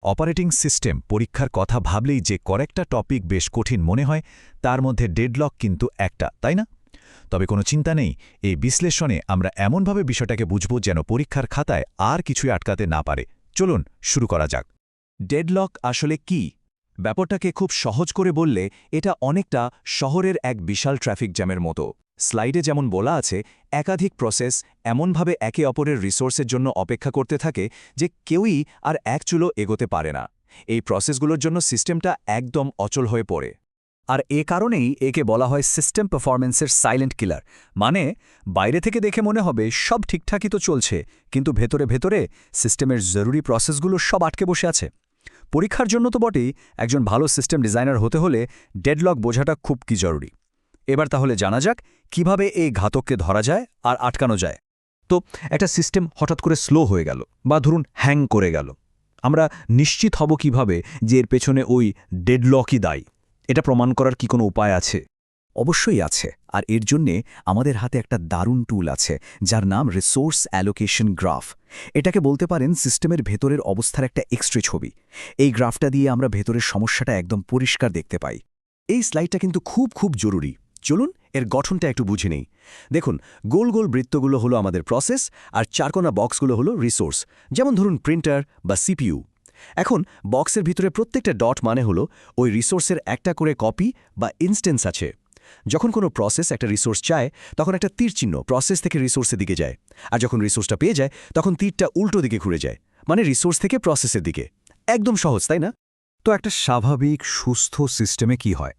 Operating system পরীক্ষার কথা ভাবলেই যে কয়েকটা টপিক বেশ কঠিন মনে হয় তার মধ্যে ডেডলক কিন্তু একটা, তাই না? তবে কোনো চিন্তা নেই, এই বিশ্লেষণে আমরা এমনভাবে বিষয়টাকে বুঝব যেন পরীক্ষার খাতায় আর কিছুই আটকাতে না পারে। চলুন শুরু করা যাক। ডেডলক আসলে কি? ব্যাপারটাকে খুব সহজ করে বললে এটা অনেকটা শহরের এক বিশাল ট্রাফিক জ্যামের মতো। স্লাইডে যেমন বলা আছে, একাধিক প্রসেস এমনভাবে একে অপরের রিসোর্সের জন্য অপেক্ষা করতে থাকে যে কেউই আর এক চুলো এগোতে পারে না। এই প্রসেসগুলোর জন্য সিস্টেমটা একদম অচল হয়ে পড়ে। আর এ কারণেই একে বলা হয় সিস্টেম পারফরম্যান্সের সাইলেন্ট কিলার। মানে বাইরে থেকে দেখে মনে হবে সব ঠিকঠাকই তো চলছে, কিন্তু ভেতরে ভেতরে সিস্টেমের জরুরি প্রসেসগুলো সব আটকে বসে আছে। পরীক্ষার জন্য তো বটেই, একজন ভালো সিস্টেম ডিজাইনার হতে হলে ডেডলক বোঝাটা খুব কি জরুরি। এবার তাহলে জানা যাক কিভাবে এই ঘাতককে ধরা যায় আর আটকানো যায়। তো একটা সিস্টেম হঠাৎ করে স্লো হয়ে গেল বা ধরুন হ্যাং করে গেল, আমরা নিশ্চিত হব কিভাবে যে এর পেছনে ওই ডেডলকই দায়ী? এটা প্রমাণ করার কি কোনো উপায় আছে? অবশ্যই আছে, আর এর জন্যে আমাদের হাতে একটা দারুণ টুল আছে যার নাম রিসোর্স অ্যালোকেশন গ্রাফ। এটাকে বলতে পারেন সিস্টেমের ভেতরের অবস্থার একটা এক্সট্রে ছবি। এই গ্রাফটা দিয়ে আমরা ভেতরের সমস্যাটা একদম পরিষ্কার দেখতে পাই। এই স্লাইডটা কিন্তু খুব জরুরি। চলুন এর গঠনটা একটু বুঝে নেই। দেখুন, গোল গোল বৃত্তগুলো হলো আমাদের প্রসেস, আর চারকোনা বক্সগুলো হলো রিসোর্স, যেমন ধরুন প্রিন্টার বা সিপিইউ। এখন বক্সের ভিতরে প্রত্যেকটা ডট মানে হলো ওই রিসোর্সের একটা করে কপি বা ইনস্ট্যান্স আছে। যখন কোনো প্রসেস একটা রিসোর্স চায় তখন একটা তীর চিহ্ন প্রসেস থেকে রিসোর্সের দিকে যায়, আর যখন রিসোর্সটা পেয়ে যায় তখন তীরটা উল্টো দিকে ঘুরে যায়, মানে রিসোর্স থেকে প্রসেসের দিকে। একদম সহজ, তাই না? তো একটা স্বাভাবিক সুস্থ সিস্টেমে কি হয়?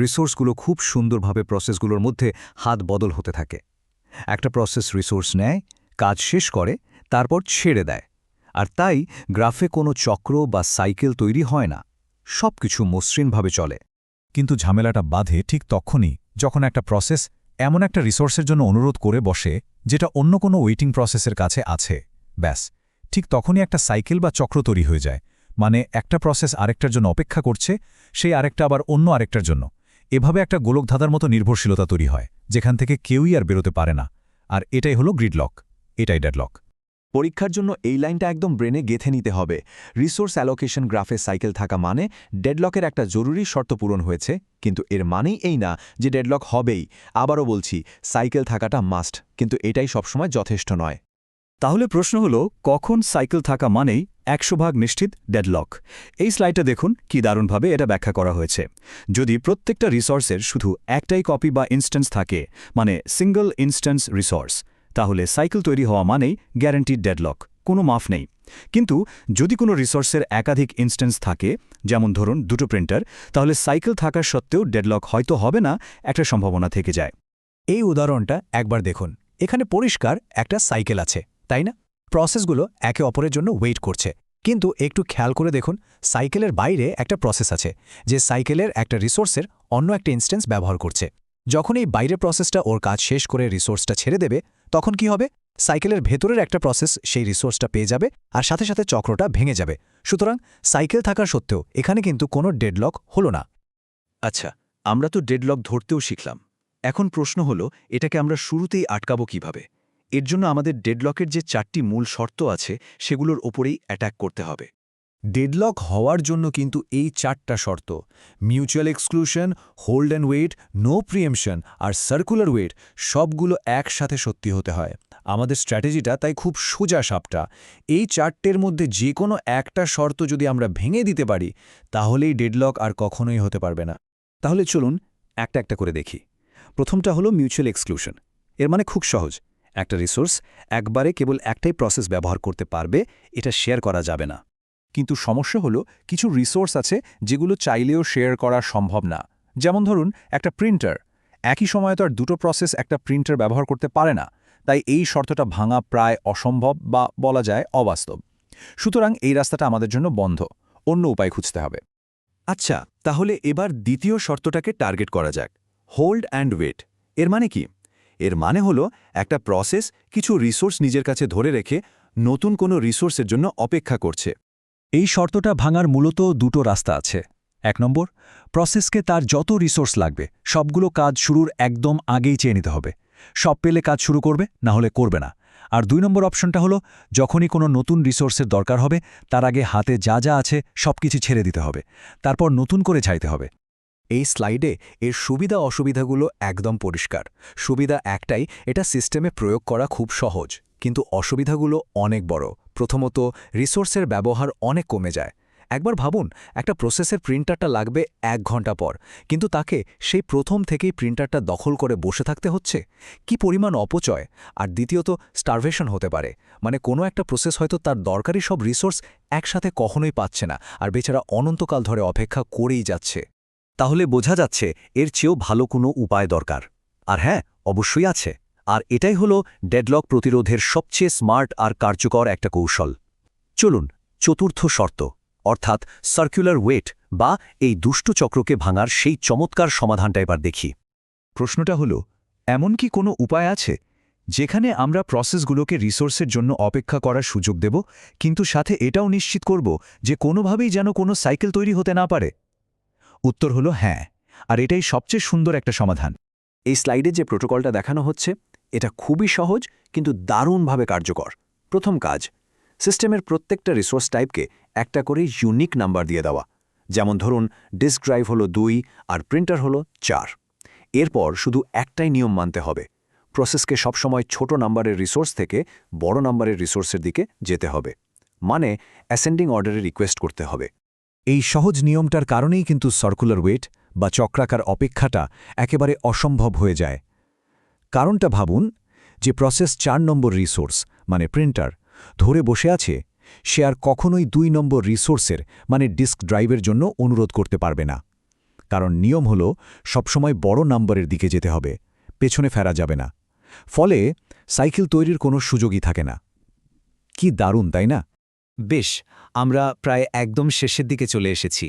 রিসোর্সগুলো খুব সুন্দরভাবে প্রসেসগুলোর মধ্যে হাত বদল হতে থাকে। একটা প্রসেস রিসোর্স নেয়, কাজ শেষ করে, তারপর ছেড়ে দেয়। আর তাই গ্রাফে কোনো চক্র বা সাইকেল তৈরি হয় না, সব কিছু মসৃণভাবে চলে। কিন্তু ঝামেলাটা বাধে ঠিক তখনই যখন একটা প্রসেস এমন একটা রিসোর্সের জন্য অনুরোধ করে বসে যেটা অন্য কোনো ওয়েটিং প্রসেসের কাছে আছে। ব্যাস, ঠিক তখনই একটা সাইকেল বা চক্র তৈরি হয়ে যায়। মানে একটা প্রসেস আরেকটার জন্য অপেক্ষা করছে, সেই আরেকটা আবার অন্য আরেকটার জন্য। এভাবে একটা গোলকধাঁধার মতো নির্ভরশীলতা তৈরি হয়, যেখান থেকে কেউই আর বেরোতে পারে না। আর এটাই হলো গ্রিডলক, এটাই ডেডলক। পরীক্ষার জন্য এই লাইনটা একদম ব্রেনে গেঁথে নিতে হবে। রিসোর্স অ্যালোকেশন গ্রাফে সাইকেল থাকা মানে ডেডলকের একটা জরুরি শর্ত পূরণ হয়েছে, কিন্তু এর মানেই এই না যে ডেডলক হবেই। আবারও বলছি, সাইকেল থাকাটা মাস্ট, কিন্তু এটাই সবসময় যথেষ্ট নয়। তাহলে প্রশ্ন হলো, কখন সাইকেল থাকা মানেই 100% নিশ্চিত ডেডলক? এই স্লাইডটা দেখুন, কি দারুণভাবে এটা ব্যাখ্যা করা হয়েছে। যদি প্রত্যেকটা রিসোর্সের শুধু একটাই কপি বা ইনস্ট্যান্স থাকে, মানে সিঙ্গল ইনস্ট্যান্স রিসোর্স, তাহলে সাইকেল তৈরি হওয়া মানেই গ্যারান্টিড ডেডলক, কোনো মাফ নেই। কিন্তু যদি কোনো রিসোর্সের একাধিক ইনস্ট্যান্স থাকে, যেমন ধরুন দুটো প্রিন্টার, তাহলে সাইকেল থাকার সত্ত্বেও ডেডলক হয়তো হবে না, একটা সম্ভাবনা থেকে যায়। এই উদাহরণটা একবার দেখুন। এখানে পরিষ্কার একটা সাইকেল আছে, তাই না? প্রসেসগুলো একে অপরের জন্য ওয়েট করছে, কিন্তু একটু খেয়াল করে দেখুন, সাইকেলের বাইরে একটা প্রসেস আছে যে সাইকেলের একটা রিসোর্সের অন্য একটা ইনস্ট্যান্স ব্যবহার করছে। যখন এই বাইরের প্রসেসটা ওর কাজ শেষ করে রিসোর্সটা ছেড়ে দেবে, তখন কি হবে? সাইকেলের ভেতরের একটা প্রসেস সেই রিসোর্সটা পেয়ে যাবে, আর সাথে সাথে চক্রটা ভেঙে যাবে। সুতরাং সাইকেল থাকার সত্ত্বেও এখানে কিন্তু কোনো ডেডলক হলো না। আচ্ছা, আমরা তো ডেডলক ধরতেও শিখলাম। এখন প্রশ্ন হলো, এটাকে আমরা শুরুতেই আটকাবো কিভাবে? এর জন্য আমাদের ডেডলকের যে 4টি মূল শর্ত আছে সেগুলোর ওপরেই অ্যাটাক করতে হবে। ডেডলক হওয়ার জন্য কিন্তু এই 4টা শর্ত, mutual exclusion, hold and wait, no preemption আর সার্কুলার ওয়েট, সবগুলো একসাথে সত্যি হতে হয়। আমাদের স্ট্র্যাটেজিটা তাই খুব সোজা সাপটা। এই 4টের মধ্যে যে কোনো একটা শর্ত যদি আমরা ভেঙে দিতে পারি, তাহলেই ডেডলক আর কখনোই হতে পারবে না। তাহলে চলুন একটা একটা করে দেখি। প্রথমটা হলো মিউচুয়াল এক্সক্লুশন। এর মানে খুব সহজ, একটা রিসোর্স একবারে কেবল একটাই প্রসেস ব্যবহার করতে পারবে, এটা শেয়ার করা যাবে না। কিন্তু সমস্যা হলো, কিছু রিসোর্স আছে যেগুলো চাইলেও শেয়ার করা সম্ভব না। যেমন ধরুন একটা প্রিন্টার, একই সময়ে তো আর দুটো প্রসেস একটা প্রিন্টার ব্যবহার করতে পারে না, তাই এই শর্তটা ভাঙা প্রায় অসম্ভব বা বলা যায় অবাস্তব। সুতরাং এই রাস্তাটা আমাদের জন্য বন্ধ, অন্য উপায় খুঁজতে হবে। আচ্ছা, তাহলে এবার দ্বিতীয় শর্তটাকে টার্গেট করা যাক, হোল্ড অ্যান্ড ওয়েট। এর মানে কি? এর মানে হলো একটা প্রসেস কিছু রিসোর্স নিজের কাছে ধরে রেখে নতুন কোনো রিসোর্সের জন্য অপেক্ষা করছে। এই শর্তটা ভাঙার মূলত দুটো রাস্তা আছে। 1 নম্বর, প্রসেসকে তার যত রিসোর্স লাগবে সবগুলো কাজ শুরুর একদম আগেই চেয়ে নিতে হবে। সব পেলে কাজ শুরু করবে, না হলে করবে না। আর 2 নম্বর অপশনটা হলো যখনই কোনো নতুন রিসোর্সের দরকার হবে তার আগে হাতে যা যা আছে সবকিছু ছেড়ে দিতে হবে, তারপর নতুন করে চাইতে হবে। এই স্লাইডে এর সুবিধা অসুবিধাগুলো একদম পরিষ্কার। সুবিধা একটাই, এটা সিস্টেমে প্রয়োগ করা খুব সহজ, কিন্তু অসুবিধাগুলো অনেক বড়। প্রথমত, রিসোর্সের ব্যবহার অনেক কমে যায়। একবার ভাবুন, একটা প্রসেসের প্রিন্টারটা লাগবে 1 ঘন্টা পর, কিন্তু তাকে সেই প্রথম থেকেই প্রিন্টারটা দখল করে বসে থাকতে হচ্ছে। কি পরিমাণ অপচয়! আর দ্বিতীয়ত, স্টারভেশন হতে পারে, মানে কোনো একটা প্রসেস হয়তো তার দরকারি সব রিসোর্স একসাথে কখনোই পাচ্ছে না, আর বেচারা অনন্তকাল ধরে অপেক্ষা করেই যাচ্ছে। তাহলে বোঝা যাচ্ছে এর চেয়েও ভালো কোনো উপায় দরকার। আর হ্যাঁ, অবশ্যই আছে। আর এটাই হলো ডেডলক প্রতিরোধের সবচেয়ে স্মার্ট আর কার্যকর একটা কৌশল। চলুন চতুর্থ শর্ত, অর্থাৎ সার্কুলার ওয়েট বা এই দুষ্টু চক্রকে ভাঙার সেই চমৎকার সমাধানটা এবার দেখি। প্রশ্নটা হলো, এমন কি কোনো উপায় আছে যেখানে আমরা প্রসেসগুলোকে রিসোর্সের জন্য অপেক্ষা করার সুযোগ দেব, কিন্তু সাথে এটাও নিশ্চিত করব যে কোনোভাবেই যেন কোনো সাইকেল তৈরি হতে না পারে? উত্তর হলো হ্যাঁ, আর এটাই সবচেয়ে সুন্দর একটা সমাধান। এই স্লাইডে যে প্রোটোকলটা দেখানো হচ্ছে, এটা খুবই সহজ কিন্তু দারুণভাবে কার্যকর। প্রথম কাজ, সিস্টেমের প্রত্যেকটা রিসোর্স টাইপকে একটা করে ইউনিক নাম্বার দিয়ে দেওয়া। যেমন ধরুন, ডিস্ক ড্রাইভ হলো 2 আর প্রিন্টার হলো 4। এরপর শুধু একটাই নিয়ম মানতে হবে, প্রসেসকে সবসময় ছোট নাম্বারের রিসোর্স থেকে বড় নাম্বারের রিসোর্সের দিকে যেতে হবে, মানে অ্যাসেন্ডিং অর্ডারে রিকোয়েস্ট করতে হবে। এই সহজ নিয়মটার কারণেই কিন্তু সার্কুলার ওয়েট বা চক্রাকার অপেক্ষাটা একেবারে অসম্ভব হয়ে যায়। কারণটা ভাবুন, যে প্রসেস 4 নম্বর রিসোর্স মানে প্রিন্টার ধরে বসে আছে, সে আর কখনোই 2 নম্বর রিসোর্সের মানে ডিস্ক ড্রাইভের জন্য অনুরোধ করতে পারবে না। কারণ নিয়ম হল সবসময় বড় নাম্বারের দিকে যেতে হবে, পেছনে ফেরা যাবে না। ফলে সাইকেল তৈরির কোনো সুযোগই থাকে না। কি দারুণ, তাই না? বেশ, আমরা প্রায় একদম শেষের দিকে চলে এসেছি।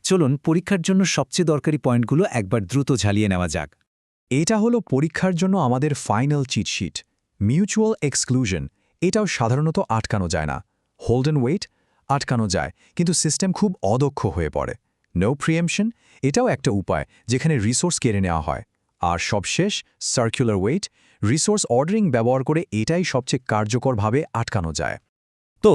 চলুন পরীক্ষার জন্য সবচেয়ে দরকারি পয়েন্টগুলো একবার দ্রুত ঝালিয়ে নেওয়া যাক। এটা হলো পরীক্ষার জন্য আমাদের ফাইনাল চিটশিট। মিউচুয়াল এক্সক্লুশন, এটাও সাধারণত আটকানো যায় না। হোল্ড অ্যান্ড ওয়েট আটকানো যায়, কিন্তু সিস্টেম খুব অদক্ষ হয়ে পড়ে। নো প্রিএমশন, এটাও একটা উপায় যেখানে রিসোর্স কেড়ে নেওয়া হয়। আর সবশেষ সার্কুলার ওয়েট, রিসোর্স অর্ডারিং ব্যবহার করে এটাই সবচেয়ে কার্যকরভাবে আটকানো যায়। তো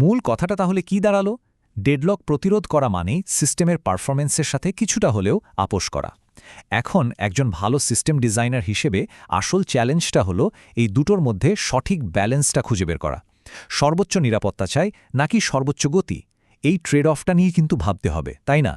মূল কথাটা তাহলে কি দাঁড়ালো? ডেডলক প্রতিরোধ করা মানেই সিস্টেমের পারফরম্যান্সের সাথে কিছুটা হলেও আপোস করা। এখন একজন ভালো সিস্টেম ডিজাইনার হিসেবে আসল চ্যালেঞ্জটা হলো এই দুটোর মধ্যে সঠিক ব্যালেন্সটা খুঁজে বের করা। সর্বোচ্চ নিরাপত্তা চাই নাকি সর্বোচ্চ গতি? এই ট্রেড অফটা নিয়ে কিন্তু ভাবতে হবে, তাই না?